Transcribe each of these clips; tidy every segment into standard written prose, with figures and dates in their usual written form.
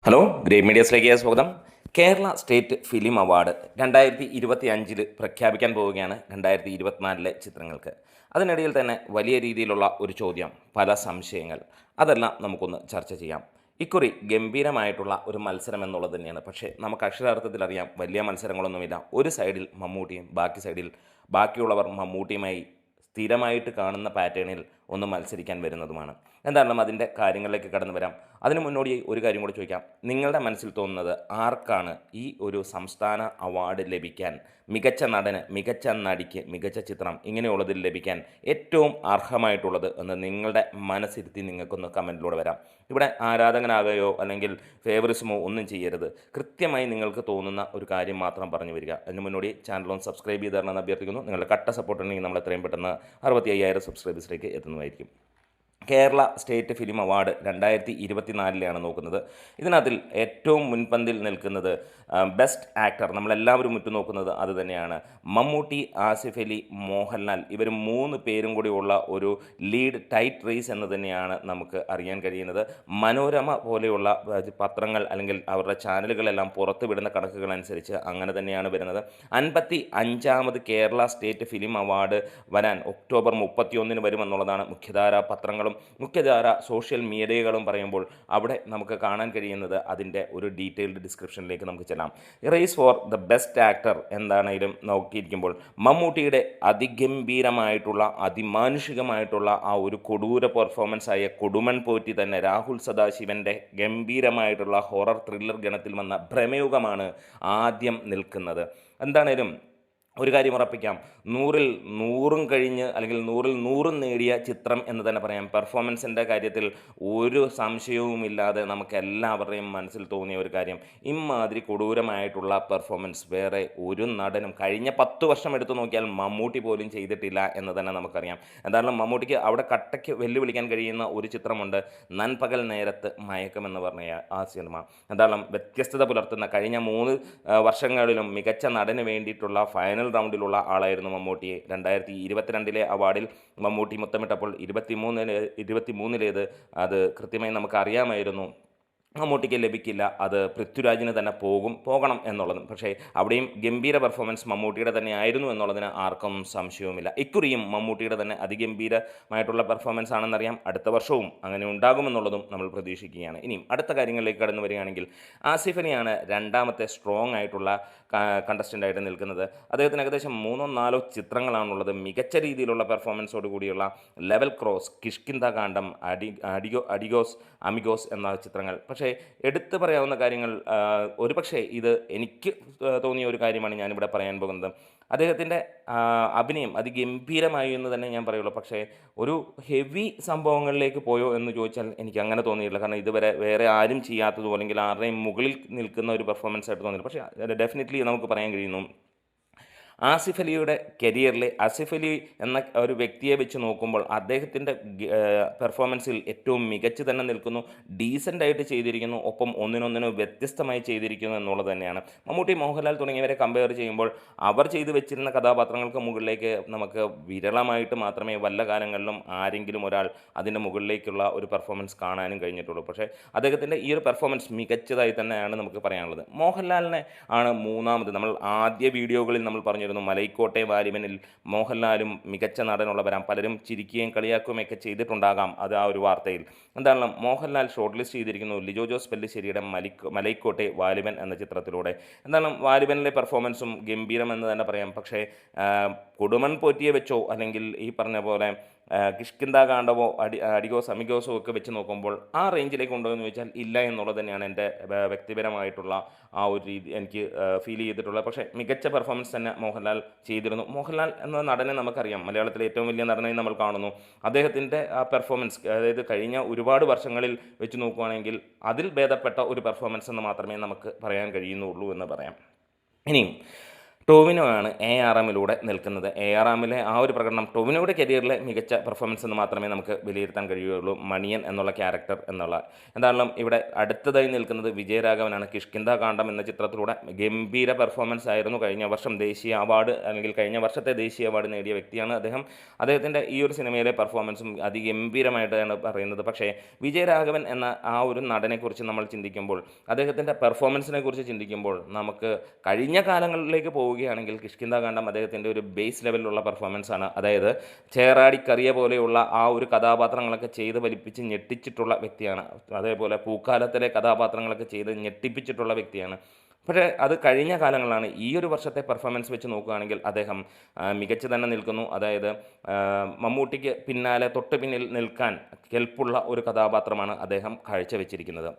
Hello, great മീഡിയസിലേക്ക് സ്വാഗതം. Kerala state film award 2025 പ്രഖ്യാപിക്കാൻ പോവുകയാണ് 2024 ചിത്രങ്ങൾക്ക്. അതിനിടയിൽ തന്നെ വലിയ രീതിയിലുള്ള ഒരു ചോദ്യം, പല സംശയങ്ങൾ, അതെല്ലാം നമുക്കൊന്ന് ചർച്ച ചെയ്യാം. ഇക്കുറി ഗംഭീരമായിട്ടുള്ള ഒരു മത്സരം എന്നുള്ളത് തന്നെയാണ്. പക്ഷേ നമുക്ക് അക്ഷരാർത്ഥത്തിൽ അറിയാം, വലിയ മത്സരങ്ങളൊന്നുമില്ല. ഒരു സൈഡിൽ മമ്മൂട്ടിയും ബാക്കി സൈഡിൽ ബാക്കിയുള്ളവർ മമ്മൂട്ടിയുമായി സ്ഥിരമായിട്ട് കാണുന്ന പാറ്റേണിൽ ഒന്ന് മത്സരിക്കാൻ വരുന്നതുമാണ്. എന്തായാലും അതിൻ്റെ കാര്യങ്ങളിലേക്ക് കടന്നു വരാം. അതിന് മുന്നോടിയായി ഒരു കാര്യം കൂടി ചോദിക്കാം. നിങ്ങളുടെ മനസ്സിൽ തോന്നുന്നത് ആർക്കാണ് ഈ ഒരു സംസ്ഥാന അവാർഡ് ലഭിക്കാൻ, മികച്ച നടന്, മികച്ച നടിക്ക്, മികച്ച ചിത്രം ഇങ്ങനെയുള്ളതിൽ ലഭിക്കാൻ ഏറ്റവും അർഹമായിട്ടുള്ളത് എന്ന് നിങ്ങളുടെ മനസ്സിരുത്തി നിങ്ങൾക്കൊന്ന് കമൻറ്റിലൂടെ വരാം. ഇവിടെ ആരാധകനാകുകയോ അല്ലെങ്കിൽ ഫേവറിസമോ ഒന്നും ചെയ്യരുത്. കൃത്യമായി നിങ്ങൾക്ക് തോന്നുന്ന ഒരു കാര്യം മാത്രം പറഞ്ഞു വരിക. അതിന് മുന്നോടി ചാനലൊന്ന് സബ്സ്ക്രൈബ് ചെയ്ത് തരണമെന്ന് അഭ്യർത്ഥിക്കുന്നു. നിങ്ങളുടെ കട്ട സപ്പോർട്ട് ഉണ്ടെങ്കിൽ നമ്മൾ എത്രയും പെട്ടെന്ന് 65,000 സബ്സ്ക്രൈബേഴ്സിലേക്ക് എത്തുന്നതായിരിക്കും. കേരള സ്റ്റേറ്റ് ഫിലിം അവാർഡ് 2024 നോക്കുന്നത്. ഇതിനകത്തിൽ ഏറ്റവും മുൻപന്തിൽ നിൽക്കുന്നത് ബെസ്റ്റ് ആക്ടർ, നമ്മളെല്ലാവരും ഉറ്റുനോക്കുന്നത് അത് തന്നെയാണ്. മമ്മൂട്ടി, ആസിഫ് അലി, മോഹൻലാൽ, ഇവർ 3 പേരും കൂടി ഉള്ള ഒരു ലീഡ് ടൈറ്റ് റേസ് എന്ന് തന്നെയാണ് നമുക്ക് അറിയാൻ കഴിയുന്നത്. മനോരമ പോലെയുള്ള പത്രങ്ങൾ അല്ലെങ്കിൽ അവരുടെ ചാനലുകളെല്ലാം പുറത്തുവിടുന്ന കണക്കുകൾ അനുസരിച്ച് അങ്ങനെ തന്നെയാണ് വരുന്നത്. 55ാമത് കേരള സ്റ്റേറ്റ് ഫിലിം അവാർഡ് വരാൻ ഒക്ടോബർ 31 വരുമെന്നുള്ളതാണ് മുഖ്യധാര പത്രങ്ങളും മുഖ്യധാര സോഷ്യൽ മീഡിയകളും പറയുമ്പോൾ അവിടെ നമുക്ക് കാണാൻ കഴിയുന്നത്. അതിൻ്റെ ഒരു ഡീറ്റെയിൽഡ് ഡിസ്ക്രിപ്ഷനിലേക്ക് നമുക്ക് ചെല്ലാം. Race for the best actor എന്താണെങ്കിലും നോക്കിയിരിക്കുമ്പോൾ മമ്മൂട്ടിയുടെ അതിഗംഭീരമായിട്ടുള്ള അതിമാനുഷികമായിട്ടുള്ള ആ ഒരു കൊടൂര പെർഫോമൻസ് ആയ കൊടുമൺ പോറ്റി തന്നെ രാഹുൽ സദാശിവൻ്റെ ഗംഭീരമായിട്ടുള്ള ഹൊറർ ത്രില്ലർ ഗണത്തിൽ വന്ന ഭ്രമയുഗമാണ് ആദ്യം നിൽക്കുന്നത്. എന്താണേലും ഒരു കാര്യം ഉറപ്പിക്കാം, 100ൽ 100 കഴിഞ്ഞ് അല്ലെങ്കിൽ 100ൽ 100 നേടിയ ചിത്രം എന്ന് തന്നെ പറയാം. പെർഫോമൻസിൻ്റെ കാര്യത്തിൽ ഒരു സംശയവുമില്ലാതെ നമുക്ക് എല്ലാവരുടെയും മനസ്സിൽ തോന്നിയ ഒരു കാര്യം, ഇമാതിരി കൊടൂരമായിട്ടുള്ള പെർഫോമൻസ് വേറെ ഒരു നടനും കഴിഞ്ഞ 10 വർഷം എടുത്തു നോക്കിയാൽ മമ്മൂട്ടി പോലും ചെയ്തിട്ടില്ല എന്ന് തന്നെ നമുക്കറിയാം. എന്തായാലും മമ്മൂട്ടിക്ക് അവിടെ കട്ടയ്ക്ക് വെല്ലുവിളിക്കാൻ കഴിയുന്ന ഒരു ചിത്രമുണ്ട്, നൻപകൽ നേരത്ത് മയക്കം എന്ന് പറഞ്ഞ ആ സിനിമ. എന്തായാലും വ്യത്യസ്തത പുലർത്തുന്ന കഴിഞ്ഞ 3 വർഷങ്ങളിലും മികച്ച നടന് വേണ്ടിയിട്ടുള്ള ഫൈനൽ റൗണ്ടിലുള്ള ആളായിരുന്നു മമ്മൂട്ടി. 2022 അവാർഡിൽ മമ്മൂട്ടി മുത്തമിട്ടപ്പോൾ 23 അത് കൃത്യമായി നമുക്കറിയാമായിരുന്നു മമ്മൂട്ടിക്ക് ലഭിക്കില്ല, അത് പൃഥ്വിരാജിന് തന്നെ പോകണം എന്നുള്ളതും. പക്ഷേ അവിടെയും ഗംഭീര പെർഫോമൻസ് മമ്മൂട്ടിയുടെ തന്നെ ആയിരുന്നു എന്നുള്ളതിന് ആർക്കും സംശയവുമില്ല. ഇക്കുറിയും മമ്മൂട്ടിയുടെ തന്നെ അതിഗംഭീരമായിട്ടുള്ള പെർഫോമൻസ് ആണെന്നറിയാം. അടുത്ത വർഷവും അങ്ങനെ ഉണ്ടാകുമെന്നുള്ളതും നമ്മൾ പ്രതീക്ഷിക്കുകയാണ്. ഇനിയും അടുത്ത കാര്യങ്ങളിലേക്ക് കടന്നു വരികയാണെങ്കിൽ, ആസിഫ് അലിയാണ് രണ്ടാമത്തെ സ്ട്രോങ് ആയിട്ടുള്ള കണ്ടസ്റ്റൻ്റായിട്ട് നിൽക്കുന്നത്. അദ്ദേഹത്തിന് ഏകദേശം 3-4 ചിത്രങ്ങളാണുള്ളത്. മികച്ച രീതിയിലുള്ള പെർഫോമൻസോട് കൂടിയുള്ള ലെവൽ ക്രോസ്, കിഷ്കിന്ദ കാണ്ഡം, അഡിഗോസ്, അമിഗോസ് എന്ന ചിത്രങ്ങൾ. പക്ഷേ എടുത്തു പറയാവുന്ന കാര്യങ്ങൾ, ഒരുപക്ഷെ ഇത് എനിക്ക് തോന്നിയ ഒരു കാര്യമാണ് ഞാനിവിടെ പറയാൻ പോകുന്നത്. അദ്ദേഹത്തിൻ്റെ അഭിനയം അതിഗംഭീരമായി എന്ന് തന്നെ ഞാൻ പറയുള്ളൂ. പക്ഷേ ഒരു ഹെവി സംഭവങ്ങളിലേക്ക് പോയോ എന്ന് ചോദിച്ചാൽ എനിക്ക് അങ്ങനെ തോന്നിയിട്ടില്ല. കാരണം ഇതുവരെ വേറെ ആരും ചെയ്യാത്തതോ അല്ലെങ്കിൽ ആരുടെയും മുകളിൽ നിൽക്കുന്ന ഒരു പെർഫോമൻസ് ആയിട്ട് തോന്നിയില്ല. പക്ഷേ ഡെഫിനറ്റ്ലി നമുക്ക് പറയാൻ കഴിയുന്നു, ആസിഫ് അലിയുടെ കരിയറിൽ ആസിഫ് അലി എന്ന ഒരു വ്യക്തിയെ വെച്ച് നോക്കുമ്പോൾ അദ്ദേഹത്തിൻ്റെ പെർഫോമൻസിൽ ഏറ്റവും മികച്ച് തന്നെ നിൽക്കുന്നു. ഡീസൻ്റായിട്ട് ചെയ്തിരിക്കുന്നു, ഒപ്പം ഒന്നിനൊന്നിനും വ്യത്യസ്തമായി ചെയ്തിരിക്കുന്നു എന്നുള്ളത് തന്നെയാണ്. മമ്മൂട്ടി, മോഹൻലാൽ തുടങ്ങിയവരെ കമ്പയർ ചെയ്യുമ്പോൾ അവർ ചെയ്തു വെച്ചിരുന്ന കഥാപാത്രങ്ങൾക്ക് മുകളിലേക്ക് നമുക്ക് വിരളമായിട്ട് മാത്രമേ വല്ല കാലങ്ങളിലും ആരെങ്കിലും ഒരാൾ അതിൻ്റെ മുകളിലേക്കുള്ള ഒരു പെർഫോമൻസ് കാണാനും കഴിഞ്ഞിട്ടുള്ളൂ. പക്ഷേ അദ്ദേഹത്തിൻ്റെ ഈ ഒരു പെർഫോമൻസ് മികച്ചതായി തന്നെയാണ് നമുക്ക് പറയാനുള്ളത്. മോഹൻലാലിനെ ആണ് മൂന്നാമത്. നമ്മൾ ആദ്യ വീഡിയോകളിൽ നമ്മൾ പറഞ്ഞു മലൈക്കോട്ടെ വാലിബനിൽ മോഹൻലാലും മികച്ച നടനുള്ള വരാം. പലരും ചിരിക്കുകയും കളിയാക്കുകയും ഒക്കെ ചെയ്തിട്ടുണ്ടാകാം അത് ആ ഒരു വാർത്തയിൽ. എന്താണ്, മോഹൻലാൽ ഷോർട്ട് ലിസ്റ്റ് ചെയ്തിരിക്കുന്നു ലിജോ ജോസ് പെല്ലിശ്ശേരിയുടെ മലൈക്കോട്ടെ വാലിബൻ എന്ന ചിത്രത്തിലൂടെ. എന്താണ്, വാലിബനിലെ പെർഫോമൻസും ഗംഭീരം എന്ന് തന്നെ പറയാം. പക്ഷേ കൊടുമൺ പോറ്റിയെ വെച്ചോ അല്ലെങ്കിൽ ഈ പറഞ്ഞ പോലെ കിഷ്കിന്ദ കാണ്ഡവോ അഡിഗോസ് അമിഗോസോ ഒക്കെ വെച്ച് നോക്കുമ്പോൾ ആ റേഞ്ചിലേക്ക് ഉണ്ടോ എന്ന് ചോദിച്ചാൽ ഇല്ല എന്നുള്ളത് തന്നെയാണ് എൻ്റെ വ്യക്തിപരമായിട്ടുള്ള ആ ഒരു രീതി എനിക്ക് ഫീൽ ചെയ്തിട്ടുള്ളത്. പക്ഷേ മികച്ച പെർഫോമൻസ് തന്നെ മോഹൻലാൽ ചെയ്തിരുന്നു. മോഹൻലാൽ എന്ന നടനെ നമുക്കറിയാം, മലയാളത്തിലെ ഏറ്റവും വലിയ നടനായി നമ്മൾ കാണുന്നു. അദ്ദേഹത്തിൻ്റെ ആ പെർഫോമൻസ്, അതായത് കഴിഞ്ഞ ഒരുപാട് വർഷങ്ങളിൽ വെച്ച് നോക്കുകയാണെങ്കിൽ അതിൽ ഭേദപ്പെട്ട ഒരു പെർഫോമൻസ് എന്ന് മാത്രമേ നമുക്ക് പറയാൻ കഴിയുന്നുള്ളൂ എന്ന് പറയാം. ഇനിയും ടോവിനോ ആണ് ARMലൂടെ നിൽക്കുന്നത്. ARMലെ ആ ഒരു പ്രകടനം ടോവിനോയുടെ കരിയറിലെ മികച്ച പെർഫോമൻസ് എന്ന് മാത്രമേ നമുക്ക് വിലയിരുത്താൻ കഴിയുകയുള്ളൂ. മണിയൻ എന്നുള്ള ക്യാരക്ടർ എന്നുള്ള എന്തായാലും ഇവിടെ അടുത്തതായി നിൽക്കുന്നത് വിജയരാഘവനാണ്. കിഷ്കിന്ധാ കാണ്ഡം എന്ന ചിത്രത്തിലൂടെ ഗംഭീര പെർഫോമൻസ് ആയിരുന്നു. കഴിഞ്ഞ വർഷം ദേശീയ അവാർഡ് അല്ലെങ്കിൽ കഴിഞ്ഞ വർഷത്തെ ദേശീയ അവാർഡ് നേടിയ വ്യക്തിയാണ് അദ്ദേഹം. അദ്ദേഹത്തിൻ്റെ ഈ ഒരു സിനിമയിലെ പെർഫോമൻസും അതിഗംഭീരമായിട്ടാണ് പറയുന്നത്. പക്ഷേ വിജയരാഘവൻ എന്ന ആ ഒരു നടനെക്കുറിച്ച് നമ്മൾ ചിന്തിക്കുമ്പോൾ, അദ്ദേഹത്തിൻ്റെ പെർഫോമൻസിനെ കുറിച്ച് ചിന്തിക്കുമ്പോൾ നമുക്ക് കഴിഞ്ഞ കാലങ്ങളിലേക്ക് പോവുകയാണെങ്കിൽ കിഷ്കിന്ധാ കാണ്ഡം അദ്ദേഹത്തിൻ്റെ ഒരു ബേസ് ലെവലിലുള്ള പെർഫോമൻസ് ആണ്. അതായത് ചേറാടിക്കറിയ പോലെയുള്ള ആ ഒരു കഥാപാത്രങ്ങളൊക്കെ ചെയ്ത് വലിപ്പിച്ച് ഞെട്ടിച്ചിട്ടുള്ള വ്യക്തിയാണ്. അതേപോലെ പൂക്കാലത്തിലെ കഥാപാത്രങ്ങളൊക്കെ ചെയ്ത് ഞെട്ടിപ്പിച്ചിട്ടുള്ള വ്യക്തിയാണ്. പക്ഷേ അത് കഴിഞ്ഞ കാലങ്ങളാണ്. ഈ ഒരു വർഷത്തെ പെർഫോമൻസ് വെച്ച് നോക്കുകയാണെങ്കിൽ അദ്ദേഹം മികച്ചു തന്നെ നിൽക്കുന്നു. അതായത് മമ്മൂട്ടിക്ക് പിന്നാലെ തൊട്ട് പിന്നിൽ നിൽക്കാൻ കെൽപ്പുള്ള ഒരു കഥാപാത്രമാണ് അദ്ദേഹം കാഴ്ചവെച്ചിരിക്കുന്നത്.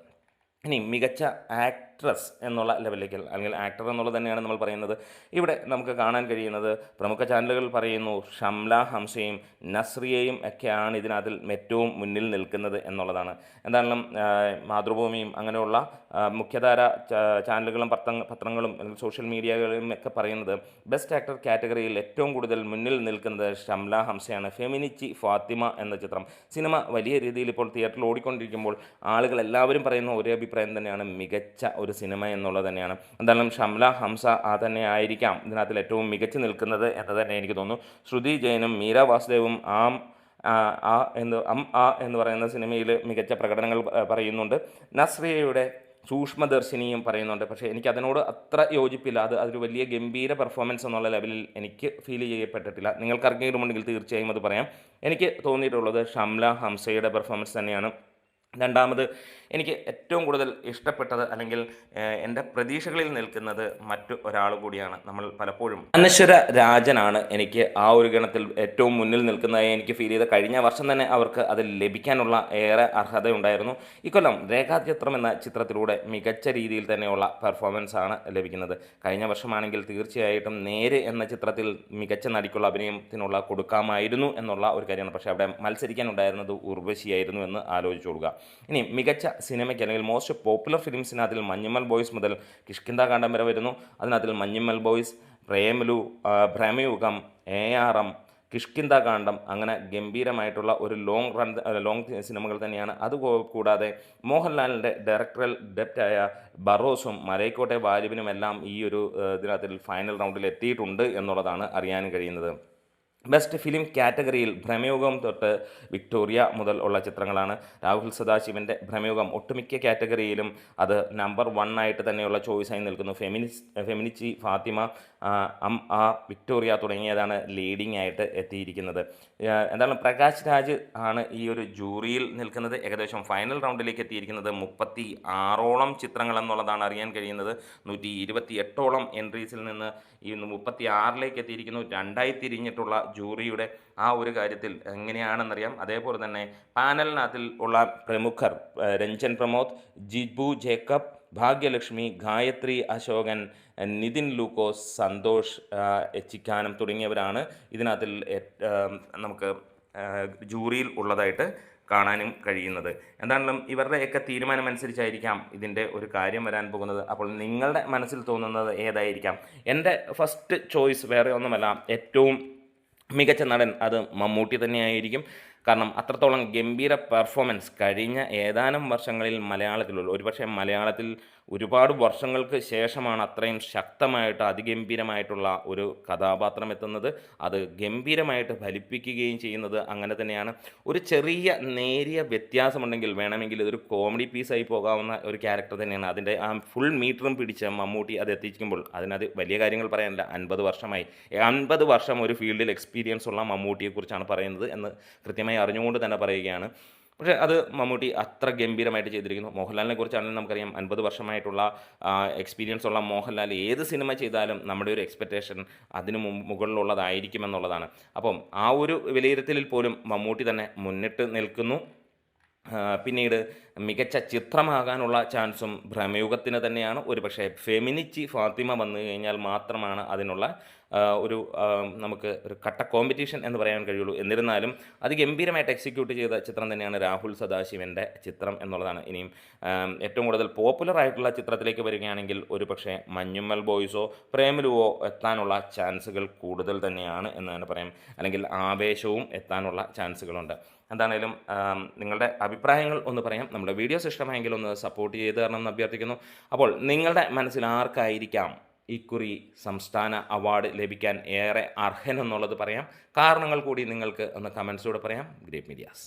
ഇനി മികച്ച ആക്ട്രസ് എന്നുള്ള ലെവലിലേക്ക് അല്ലെങ്കിൽ ആക്ടർ എന്നുള്ളത് തന്നെയാണ് നമ്മൾ പറയുന്നത്. ഇവിടെ നമുക്ക് കാണാൻ കഴിയുന്നത് പ്രമുഖ ചാനലുകൾ പറയുന്നു ഷംല ഹംസയും നസ്രിയയും ഒക്കെയാണ് ഇതിനകത്തിൽ ഏറ്റവും മുന്നിൽ നിൽക്കുന്നത് എന്നുള്ളതാണ്. എന്തായാലും മാതൃഭൂമിയും അങ്ങനെയുള്ള മുഖ്യധാര ചാനലുകളും പത്രങ്ങളും അല്ലെങ്കിൽ സോഷ്യൽ മീഡിയകളും ഒക്കെ പറയുന്നത് ബെസ്റ്റ് ആക്ടർ കാറ്റഗറിയിൽ ഏറ്റവും കൂടുതൽ മുന്നിൽ നിൽക്കുന്നത് ഷംല ഹംസയാണ്. ഫെമിനിച്ചി ഫാത്തിമ എന്ന ചിത്രം സിനിമ വലിയ രീതിയിൽ ഇപ്പോൾ തിയേറ്ററിൽ ഓടിക്കൊണ്ടിരിക്കുമ്പോൾ ആളുകൾ എല്ലാവരും പറയുന്ന ഒരേ അഭിപ്രായം തന്നെയാണ് മികച്ച ഒരു സിനിമ എന്നുള്ളത് തന്നെയാണ്. എന്തായാലും ഷംല ഹംസ തന്നെ ആയിരിക്കാം ഇതിനകത്തിൽ ഏറ്റവും മികച്ചു നിൽക്കുന്നത് എന്ന് തന്നെ എനിക്ക് തോന്നുന്നു. ശ്രുതി ജയനും മീര വാസുദേവും എന്ന് പറയുന്ന സിനിമയിൽ മികച്ച പ്രകടനങ്ങൾ പറയുന്നുണ്ട്. നസ്രിയയുടെ സൂക്ഷ്മദർശിനിയും പറയുന്നുണ്ട്. പക്ഷേ എനിക്ക് അതിനോട് അത്ര യോജിപ്പില്ല. അതൊരു വലിയ ഗംഭീര പെർഫോമൻസ് എന്നുള്ള ലെവലിൽ എനിക്ക് ഫീൽ ചെയ്യപ്പെട്ടിട്ടില്ല. നിങ്ങൾക്കാർക്കെങ്കിലും ഉണ്ടെങ്കിൽ തീർച്ചയായും അത് പറയാം. എനിക്ക് തോന്നിയിട്ടുള്ളത് ഷംല ഹംസയുടെ പെർഫോമൻസ് തന്നെയാണ്. രണ്ടാമത് എനിക്ക് ഏറ്റവും കൂടുതൽ ഇഷ്ടപ്പെട്ടത് അല്ലെങ്കിൽ എൻ്റെ പ്രതീക്ഷകളിൽ നിൽക്കുന്നത് മറ്റു ഒരാൾ കൂടിയാണ്. നമ്മൾ പലപ്പോഴും അനശ്വര രാജനാണ് എനിക്ക് ആ ഒരു ഗണത്തിൽ ഏറ്റവും മുന്നിൽ നിൽക്കുന്നതായി എനിക്ക് ഫീൽ ചെയ്ത്. കഴിഞ്ഞ വർഷം തന്നെ അവർക്ക് അത് ലഭിക്കാനുള്ള ഏറെ അർഹതയുണ്ടായിരുന്നു. ഇക്കൊല്ലം രേഖാചിത്രം എന്ന ചിത്രത്തിലൂടെ മികച്ച രീതിയിൽ തന്നെയുള്ള പെർഫോമൻസ് ആണ് ലഭിക്കുന്നത്. കഴിഞ്ഞ വർഷമാണെങ്കിൽ തീർച്ചയായിട്ടും നേര് എന്ന ചിത്രത്തിൽ മികച്ച നടിക്കുള്ള അഭിനയത്തിനുള്ള കൊടുക്കാമായിരുന്നു എന്നുള്ള ഒരു കാര്യമാണ്. പക്ഷേ അവിടെ മത്സരിക്കാനുണ്ടായിരുന്നത് ഉർവശിയായിരുന്നു എന്ന് ആലോചിച്ചോളുക. ഇനി മികച്ച സിനിമയ്ക്ക് അല്ലെങ്കിൽ മോസ്റ്റ് പോപ്പുലർ ഫിലിംസിനകത്തിൽ മഞ്ഞുമ്മൽ ബോയ്സ് മുതൽ കിഷ്കിന്ധാ കാണ്ഡം വരെ വരുന്നു. അതിനകത്തിൽ മഞ്ഞുമ്മൽ ബോയ്സ്, പ്രേമലു, ഭ്രമയുഗം, ARM, കിഷ്കിന്ധാ കാണ്ഡം അങ്ങനെ ഗംഭീരമായിട്ടുള്ള ഒരു ലോങ് സിനിമകൾ തന്നെയാണ്. അതുകൂടാതെ മോഹൻലാലിൻ്റെ ഡയറക്ടറൽ ഡെപ്റ്റായ ബറോസും മലൈക്കോട്ടെ വാലിബിനുമെല്ലാം ഈ ഒരു ഇതിനകത്തിൽ ഫൈനൽ റൗണ്ടിൽ എത്തിയിട്ടുണ്ട് എന്നുള്ളതാണ് അറിയാൻ കഴിയുന്നത്. ബെസ്റ്റ് ഫിലിം കാറ്റഗറിയിൽ ഭ്രമയുഗം തൊട്ട് വിക്ടോറിയ മുതൽ ഉള്ള ചിത്രങ്ങളാണ്. രാഹുൽ സദാശിവൻ്റെ ഭ്രമയുഗം ഒട്ടുമിക്ക കാറ്റഗറിയിലും അത് നമ്പർ 1 ആയിട്ട് തന്നെയുള്ള ചോയ്സായി നിൽക്കുന്നു. ഫെമിനിച്ചി ഫാത്തിമ, വിക്ടോറിയ തുടങ്ങിയതാണ് ലീഡിംഗ് ആയിട്ട് എത്തിയിരിക്കുന്നത്. എന്താണ് പ്രകാശ് രാജ് ആണ് ഈ ഒരു ജൂറിയിൽ നിൽക്കുന്നത്. ഏകദേശം ഫൈനൽ റൗണ്ടിലേക്ക് എത്തിയിരിക്കുന്നത് 36ഓളം ചിത്രങ്ങൾ എന്നുള്ളതാണ് അറിയാൻ കഴിയുന്നത്. 128ഓളം എൻട്രീസിൽ നിന്ന് ഈ 36ലേക്ക് എത്തിയിരിക്കുന്നു. 2ആയി തിരിഞ്ഞിട്ടുള്ള ജൂറിയുടെ ആ ഒരു കാര്യത്തിൽ എങ്ങനെയാണെന്നറിയാം. അതേപോലെ തന്നെ പാനലിനകത്തിൽ ഉള്ള പ്രമുഖർ രഞ്ജൻ പ്രമോദ്, ജിബു ജേക്കബ്, ഭാഗ്യലക്ഷ്മി, ഗായത്രി അശോകൻ, നിതിൻ ലൂക്കോസ്, സന്തോഷ് എച്ചിക്കാനം തുടങ്ങിയവരാണ് ഇതിനകത്തിൽ നമുക്ക് ജൂറിയിൽ ഉള്ളതായിട്ട് കാണാനും കഴിയുന്നത്. എന്താണെങ്കിലും ഇവരുടെയൊക്കെ തീരുമാനമനുസരിച്ചായിരിക്കാം ഇതിൻ്റെ ഒരു കാര്യം വരാൻ പോകുന്നത്. അപ്പോൾ നിങ്ങളുടെ മനസ്സിൽ തോന്നുന്നത് ഏതായിരിക്കാം? എൻ്റെ ഫസ്റ്റ് ചോയ്സ് വേറെ ഒന്നുമല്ല, ഏറ്റവും മികച്ച നടൻ അത് മമ്മൂട്ടി തന്നെയായിരിക്കും. കാരണം അത്രത്തോളം ഗംഭീര പെർഫോമൻസ് കഴിഞ്ഞ ഏതാനും വർഷങ്ങളിൽ മലയാളത്തിലുള്ളൂ. ഒരുപക്ഷെ മലയാളത്തിൽ ഒരുപാട് വർഷങ്ങൾക്ക് ശേഷമാണ് അത്രയും ശക്തമായിട്ട് അതിഗംഭീരമായിട്ടുള്ള ഒരു കഥാപാത്രം എത്തുന്നത്. അത് ഗംഭീരമായിട്ട് ഫലിപ്പിക്കുകയും ചെയ്യുന്നത് അങ്ങനെ തന്നെയാണ്. ഒരു ചെറിയ നേരിയ വ്യത്യാസമുണ്ടെങ്കിൽ വേണമെങ്കിൽ ഇതൊരു കോമഡി പീസായി പോകാവുന്ന ഒരു ക്യാരക്ടർ തന്നെയാണ്. അതിൻ്റെ ആ ഫുൾ മീറ്ററും പിടിച്ച് മമ്മൂട്ടി അത് എത്തിക്കുമ്പോൾ അതിനത് വലിയ കാര്യങ്ങൾ പറയാനില്ല. 50 വർഷം ഒരു ഫീൽഡിൽ എക്സ്പീരിയൻസ് ഉള്ള മമ്മൂട്ടിയെക്കുറിച്ചാണ് പറയുന്നത് എന്ന് കൃത്യമായി അറിഞ്ഞുകൊണ്ട് തന്നെ പറയുകയാണ്. പക്ഷേ അത് മമ്മൂട്ടി അത്ര ഗംഭീരമായിട്ട് ചെയ്തിരിക്കുന്നു. മോഹൻലാലിനെ കുറിച്ചാണെങ്കിലും നമുക്കറിയാം 50 വർഷമായിട്ടുള്ള എക്സ്പീരിയൻസ് ഉള്ള മോഹൻലാൽ ഏത് സിനിമ ചെയ്താലും നമ്മുടെ ഒരു എക്സ്പെക്റ്റേഷൻ അതിന് മുകളിലുള്ളതായിരിക്കുമെന്നുള്ളതാണ്. അപ്പം ആ ഒരു വിലയിരുത്തലിൽ പോലും മമ്മൂട്ടി തന്നെ മുന്നിട്ട് നിൽക്കുന്നു. പിന്നീട് മികച്ച ചിത്രമാകാനുള്ള ചാൻസും ഭ്രമയുഗത്തിന് തന്നെയാണ്. ഒരുപക്ഷേ ഫെമിനിച്ചി ഫാത്തിമ വന്നു കഴിഞ്ഞാൽ മാത്രമാണ് അതിനുള്ള ഒരു നമുക്ക് ഒരു കട്ട കോമ്പറ്റീഷൻ എന്ന് പറയാൻ കഴിയുള്ളൂ. എന്നിരുന്നാലും അതിഗംഭീരമായിട്ട് എക്സിക്യൂട്ട് ചെയ്ത ചിത്രം തന്നെയാണ് രാഹുൽ സദാശിവൻ്റെ ചിത്രം എന്നുള്ളതാണ്. ഇനിയും ഏറ്റവും കൂടുതൽ പോപ്പുലർ ആയിട്ടുള്ള ചിത്രത്തിലേക്ക് വരികയാണെങ്കിൽ ഒരുപക്ഷേ മഞ്ഞുമ്മൽ ബോയ്സോ പ്രേമലുവോ എത്താനുള്ള ചാൻസുകൾ കൂടുതൽ തന്നെയാണ് എന്ന് തന്നെ പറയാം. അല്ലെങ്കിൽ ആവേശവും എത്താനുള്ള ചാൻസുകളുണ്ട്. എന്താണേലും നിങ്ങളുടെ അഭിപ്രായങ്ങൾ ഒന്ന് പറയാം. നമ്മുടെ വീഡിയോസ് ഇഷ്ടമായെങ്കിൽ ഒന്ന് സപ്പോർട്ട് ചെയ്ത് തരണം എന്ന് അഭ്യർത്ഥിക്കുന്നു. അപ്പോൾ നിങ്ങളുടെ മനസ്സിൽ ആർക്കായിരിക്കാം ഇക്കുറി സംസ്ഥാന അവാർഡ് ലഭിക്കാൻ ഏറെ അർഹനെന്നുള്ളത് പറയാം. കാരണങ്ങൾ കൂടി നിങ്ങൾക്ക് ഒന്ന് കമൻസിലൂടെ പറയാം. Great medias.